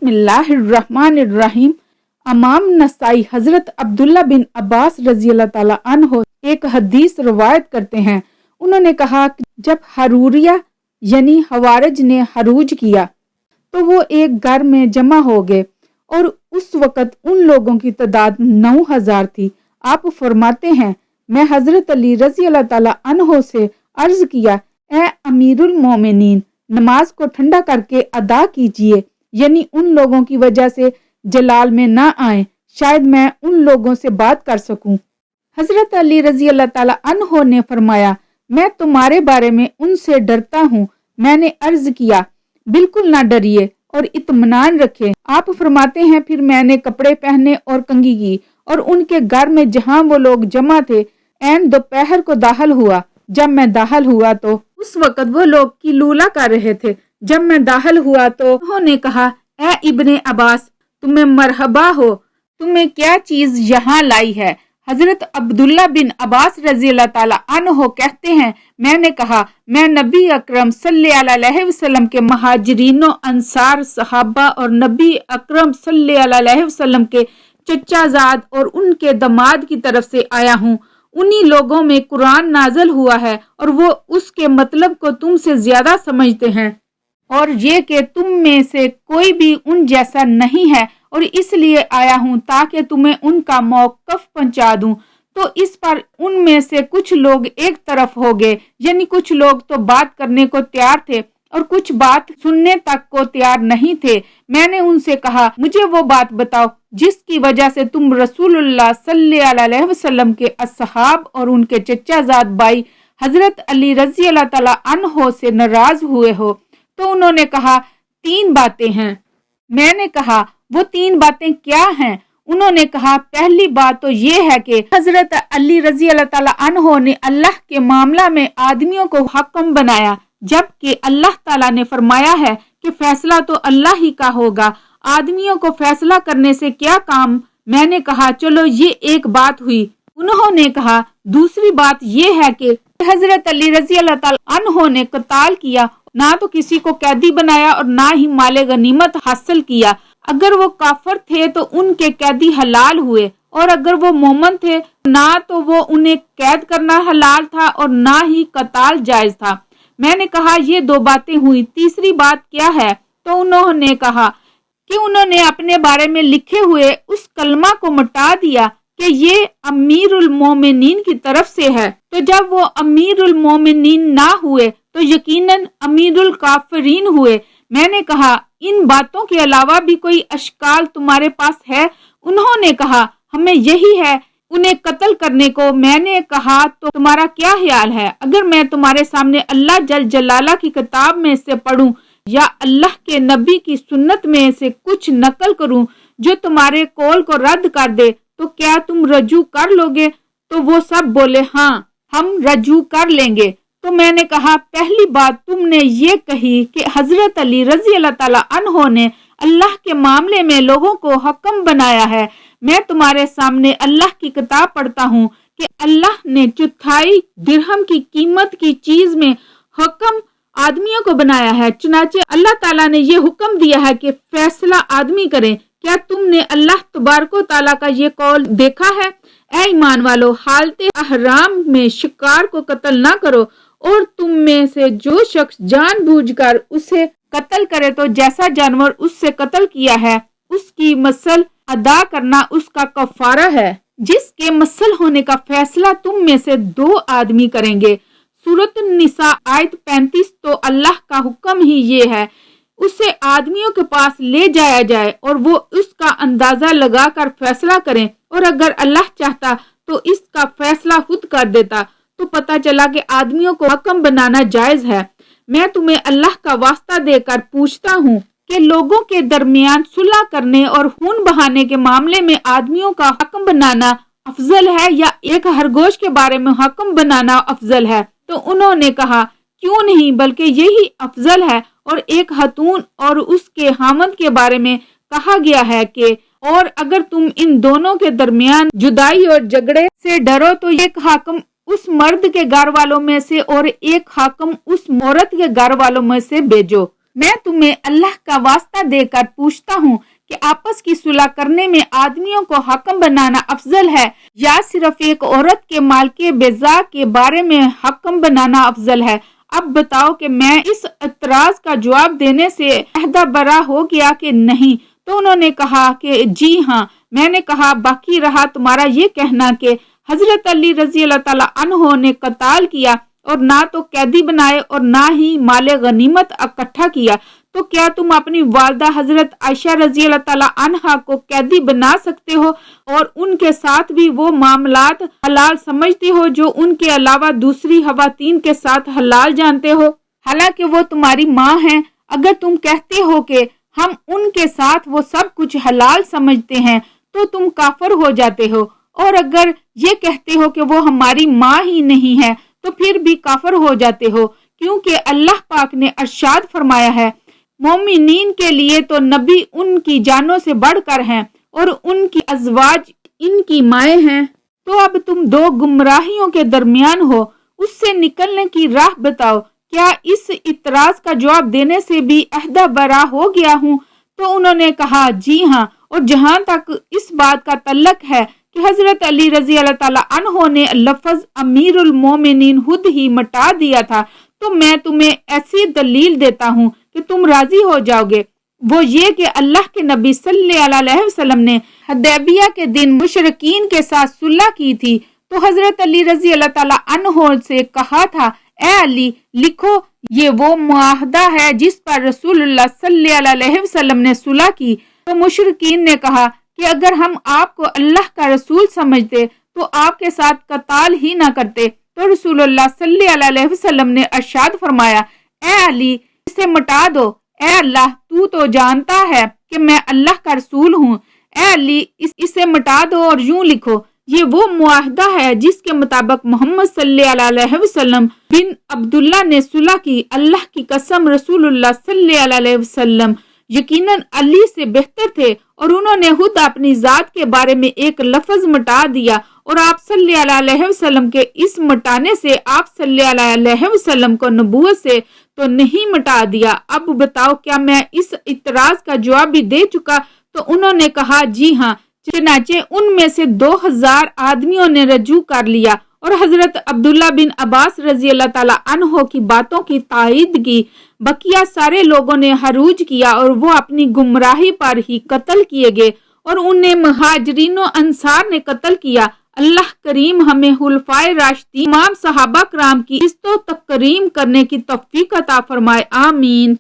بسم اللہ الرحمن الرحیم۔ امام نسائی حضرت عبداللہ بن عباس رضی اللہ تعالیٰ عنہ ایک حدیث روایت کرتے ہیں۔ انہوں نے کہا کہ جب حروریہ یعنی حوارج نے حروج کیا تو وہ ایک گھر میں جمع ہو گئے اور اس وقت ان لوگوں کی تعداد 9000 تھی۔ آپ فرماتے ہیں میں حضرت علی رضی اللہ تعالیٰ عنہ سے عرض کیا اے امیر المومنین، نماز کو ٹھنڈا کر کے ادا کیجئے، یعنی ان لوگوں کی وجہ سے جلال میں نہ آئیں، شاید میں ان لوگوں سے بات کر سکوں۔ حضرت علی رضی اللہ تعالیٰ عنہ نے فرمایا میں تمہارے بارے میں ان سے ڈرتا ہوں۔ میں نے عرض کیا بالکل نہ ڈریے اور اطمینان رکھے۔ آپ فرماتے ہیں پھر میں نے کپڑے پہنے اور کنگھی کی اور ان کے گھر میں جہاں وہ لوگ جمع تھے عین دوپہر کو داخل ہوا۔ جب میں داخل ہوا تو اس وقت وہ لوگ قیلولہ کر رہے تھے۔ جب میں داخل ہوا تو انہوں نے کہا اے ابن عباس، تمہیں مرحبا ہو، تمہیں کیا چیز یہاں لائی ہے؟ حضرت عبداللہ بن عباس رضی اللہ تعالیٰ عنہ کہتے ہیں میں نے کہا میں نبی اکرم صلی اللہ علیہ وسلم کے مہاجرین و انصار صحابہ اور نبی اکرم صلی اللہ علیہ وسلم کے چچا زاد اور ان کے داماد کی طرف سے آیا ہوں۔ انہی لوگوں میں قرآن نازل ہوا ہے اور وہ اس کے مطلب کو تم سے زیادہ سمجھتے ہیں، اور یہ کہ تم میں سے کوئی بھی ان جیسا نہیں ہے، اور اس لیے آیا ہوں تاکہ تمہیں ان کا موقف پہنچا دوں۔ تو اس پر ان میں سے کچھ لوگ ایک طرف ہو گئے، یعنی کچھ لوگ تو بات کرنے کو تیار تھے اور کچھ بات سننے تک کو تیار نہیں تھے۔ میں نے ان سے کہا مجھے وہ بات بتاؤ جس کی وجہ سے تم رسول اللہ صلی اللہ علیہ وسلم کے اصحاب اور ان کے چچا زاد بھائی حضرت علی رضی اللہ تعالیٰ عنہ سے ناراض ہوئے ہو۔ تو انہوں نے کہا 3 باتیں ہیں۔ میں نے کہا وہ 3 باتیں کیا ہیں؟ انہوں نے کہا پہلی بات تو یہ ہے کہ حضرت علی رضی اللہ تعالیٰ عنہ نے اللہ کے معاملہ میں آدمیوں کو حکم بنایا، جبکہ اللہ تعالیٰ نے فرمایا ہے کہ فیصلہ تو اللہ ہی کا ہوگا، آدمیوں کو فیصلہ کرنے سے کیا کام؟ میں نے کہا چلو یہ ایک بات ہوئی۔ انہوں نے کہا دوسری بات یہ ہے کہ حضرت علی رضی اللہ تعالیٰ عنہ نے قتال کیا، نہ تو کسی کو قیدی بنایا اور نہ ہی مال غنیمت حاصل کیا۔ اگر وہ کافر تھے تو ان کے قیدی حلال ہوئے، اور اگر وہ مومن تھے نہ تو وہ انہیں قید کرنا حلال تھا اور نہ ہی قتال جائز تھا۔ میں نے کہا یہ 2 باتیں ہوئی، تیسری بات کیا ہے؟ تو انہوں نے کہا کہ انہوں نے اپنے بارے میں لکھے ہوئے اس کلمہ کو مٹا دیا کہ یہ امیر المومنین کی طرف سے ہے۔ تو جب وہ امیر المومنین نہ ہوئے تو یقیناً امیر الکافرین ہوئے۔ میں نے کہا ان باتوں کے علاوہ بھی کوئی اشکال تمہارے پاس ہے؟ انہوں نے کہا ہمیں یہی ہے انہیں قتل کرنے کو۔ میں نے کہا تو تمہارا کیا خیال ہے اگر میں تمہارے سامنے اللہ جل جلالہ کی کتاب میں سے پڑھوں یا اللہ کے نبی کی سنت میں سے کچھ نقل کروں جو تمہارے قول کو رد کر دے تو کیا تم رجوع کر لو گے؟ تو وہ سب بولے ہاں ہم رجوع کر لیں گے۔ تو میں نے کہا پہلی بات تم نے یہ کہی کہ حضرت علی رضی اللہ تعالیٰ عنہ نے اللہ کے معاملے میں لوگوں کو حکم بنایا ہے۔ میں تمہارے سامنے اللہ کی کتاب پڑھتا ہوں کہ اللہ نے 1/4 درہم کی قیمت کی چیز میں حکم آدمیوں کو بنایا ہے، چنانچہ اللہ تعالیٰ نے یہ حکم دیا ہے کہ فیصلہ آدمی کریں۔ کیا تم نے اللہ تبارک و تعالیٰ کا یہ قول دیکھا ہے؟ اے ایمان والو، حالت احرام میں شکار کو قتل نہ کرو، اور تم میں سے جو شخص جان بوجھ کر اسے قتل کرے تو جیسا جانور اس سے قتل کیا ہے اس کی مثل ادا کرنا اس کا کفارہ ہے، جس کے مثل ہونے کا فیصلہ تم میں سے 2 آدمی کریں گے۔ سورۃ النساء آیت 35۔ تو اللہ کا حکم ہی یہ ہے اسے آدمیوں کے پاس لے جایا جائے اور وہ اس کا اندازہ لگا کر فیصلہ کریں، اور اگر اللہ چاہتا تو اس کا فیصلہ خود کر دیتا۔ تو پتہ چلا کہ آدمیوں کو حکم بنانا جائز ہے۔ میں تمہیں اللہ کا واسطہ دے کر پوچھتا ہوں کہ لوگوں کے درمیان صلح کرنے اور خون بہانے کے معاملے میں آدمیوں کا حکم بنانا افضل ہے یا ایک خرگوش کے بارے میں حکم بنانا افضل ہے؟ تو انہوں نے کہا کیوں نہیں، بلکہ یہی افضل ہے، اور ایک خاتون اور اس کے خاوند کے بارے میں کہا گیا ہے کہ اور اگر تم ان دونوں کے درمیان جدائی اور جھگڑے سے ڈرو تو ایک حاکم اس مرد کے گھر والوں میں سے اور ایک حاکم اس عورت کے گھر والوں میں سے بھیجو۔ میں تمہیں اللہ کا واسطہ دے کر پوچھتا ہوں کہ آپس کی صلح کرنے میں آدمیوں کو حکم بنانا افضل ہے یا صرف ایک عورت کے مال کے بیضا کے بارے میں حکم بنانا افضل ہے؟ اب بتاؤ کہ میں اس اعتراض کا جواب دینے سے عہدہ برا ہو گیا کہ نہیں؟ تو انہوں نے کہا کہ جی ہاں۔ میں نے کہا باقی رہا تمہارا یہ کہنا کہ حضرت علی رضی اللہ تعالیٰ عنہ نے قتال کیا اور نہ تو قیدی بنائے اور نہ ہی مال غنیمت اکٹھا کیا، تو کیا تم اپنی والدہ حضرت عائشہ رضی اللہ تعالیٰ عنہا کو قیدی بنا سکتے ہو اور ان کے ساتھ بھی وہ معاملات حلال سمجھتے ہو جو ان کے علاوہ دوسری خواتین کے ساتھ حلال جانتے ہو، حالانکہ وہ تمہاری ماں ہیں؟ اگر تم کہتے ہو کہ ہم ان کے ساتھ وہ سب کچھ حلال سمجھتے ہیں تو تم کافر ہو جاتے ہو، اور اگر یہ کہتے ہو کہ وہ ہماری ماں ہی نہیں ہے تو پھر بھی کافر ہو جاتے ہو، کیونکہ اللہ پاک نے ارشاد فرمایا ہے مومنین کے لیے تو نبی ان کی جانوں سے بڑھ کر ہیں اور ان کی ازواج ان کی مائیں ہیں۔ تو اب تم دو گمراہیوں کے درمیان ہو، اس سے نکلنے کی راہ بتاؤ۔ کیا اس اعتراض کا جواب دینے سے بھی عہدہ برا ہو گیا ہوں؟ تو انہوں نے کہا جی ہاں، اور جہاں تک اس بات کا تعلق ہے کہ حضرت علی رضی اللہ تعالیٰ عنہ نے لفظ امیر المومنین خود ہی مٹا دیا تھا، تو میں تمہیں ایسی دلیل دیتا ہوں کہ تم راضی ہو جاؤ گے، وہ یہ کہ اللہ کے نبی صلی اللہ علیہ وسلم نے حدیبیہ کے دن مشرکین کے ساتھ صلح کی تھی، تو حضرت علی رضی اللہ تعالیٰ عنہ سے کہا تھا اے علی لکھو، یہ وہ معاہدہ ہے جس پر رسول اللہ صلی اللہ علیہ وسلم نے صلح کی۔ تو مشرکین نے کہا کہ اگر ہم آپ کو اللہ کا رسول سمجھتے تو آپ کے ساتھ قتال ہی نہ کرتے۔ تو رسول اللہ صلی اللہ علیہ وسلم نے ارشاد فرمایا اے علی اسے مٹا دو، اے اللہ تو تو جانتا ہے کہ میں اللہ کا رسول ہوں، اے علی اسے مٹا دو اور یوں لکھو، یہ وہ معاہدہ ہے جس کے مطابق محمد صلی اللہ علیہ وسلم بن عبداللہ نے صلح کی۔ اللہ کی قسم رسول اللہ صلی اللہ علیہ وسلم یقیناً علی سے بہتر تھے، اور انہوں نے خود اپنی ذات کے بارے میں ایک لفظ مٹا دیا، اور آپ صلی اللہ علیہ وسلم کے اس مٹانے سے آپ صلی اللہ علیہ وسلم کو نبوت سے تو نہیں مٹا دیا۔ اب بتاؤ کیا میں اس اعتراض کا جواب بھی دے چکا؟ تو انہوں نے کہا جی ہاں۔ چنانچہ ان میں سے 2000 آدمیوں نے رجوع کر لیا اور حضرت عبداللہ بن عباس رضی اللہ تعالیٰ عنہ کی باتوں کی تائید کی۔ بقیہ سارے لوگوں نے خروج کیا اور وہ اپنی گمراہی پر ہی قتل کیے گئے، اور انہیں مہاجرین و انصار نے قتل کیا۔ اللہ کریم ہمیں خلفائے راشدین امام صحابہ کرام کی عزت و تکریم کرنے کی توفیق عطا فرمائے، آمین۔